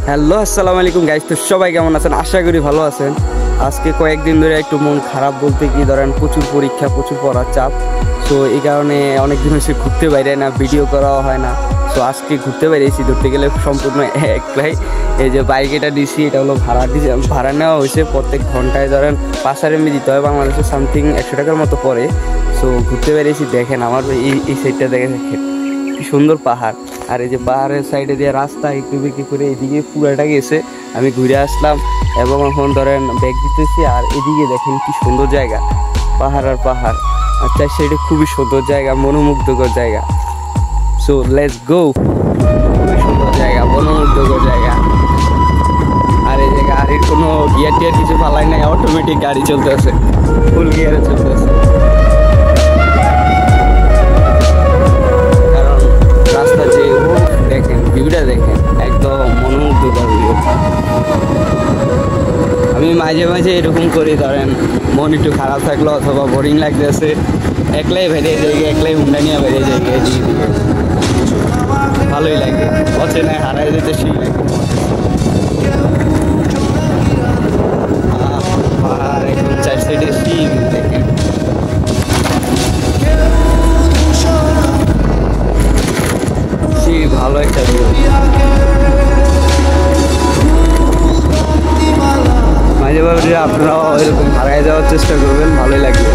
Hello আসসালামু আলাইকুম guys, তো সবাই কেমন আছেন? আশা করি ভালো আছেন। আজকে কয়েকদিন ধরে একটু মন খারাপ বলতে কি ধরেন, প্রচুর পরীক্ষা, প্রচুর পড়ার চাপ। সো এই কারণে অনেকদিন হয়েছে ঘুরতে বাইরে না, ভিডিও করাও হয় না। সো আজকে ঘুরতে বাইরেছি, ধরতে গেলে সম্পূর্ণ একলাই। এই যে বাইক এটা দিছি, এটা হলো ভাড়া নেওয়া হয়েছে। প্রত্যেক ঘন্টায় ধরেন 5,000 এমবি দিতে হয়, বাংলাদেশে সামথিং 100 টাকার মতো পড়ে। সো ঘুরতে বেরিয়েছি, দেখেন আমার এই সাইডটা দেখেন কি সুন্দর পাহাড়। আর এই যে পাহাড়ের সাইডে দিয়ে রাস্তা একটু বিক্রি করে এদিকে পুরাটা গেছে। আমি ঘুরে আসলাম এবং এখন ধরেন ব্যাগ দিতেছি। আর এদিকে দেখেন কি সুন্দর জায়গা, পাহাড় আর পাহাড়। আর চার সাইডে খুবই সুন্দর জায়গা, মনোমুগ্ধকর জায়গা। So let's go. খুবই সুন্দর জায়গা, মনোমুগ্ধকর জায়গা। আর এই যে গাড়ির কোনো গিয়ার টিয়ার কিছু পালাই নাই, অটোমেটিক গাড়ি চলতেছে, ফুল গিয়ারে চলতেছে। রাস্তা যে দেখেন, ভিউটা দেখেন, একদম মনোমুগ্ধকর ভিউ। আমি মাঝে মাঝে এরকম করি, ধরেন মন একটু খারাপ থাকলো অথবা বোরিং লাগতেছে, একলাই বেরিয়ে যাই, একলাই হুন্ডা নিয়ে বেরিয়ে যাই এদিকে দিকে। ভালোই লাগে, অচেনায় হারাই যেতে ঠিক লাগে। আর এখন চার সাইডে শীত দেখেন। ভালো একটা ভিউ। মাঝে মাঝে আপনারাও এরকম হারায় যাওয়ার চেষ্টা করবেন, ভালোই লাগবে।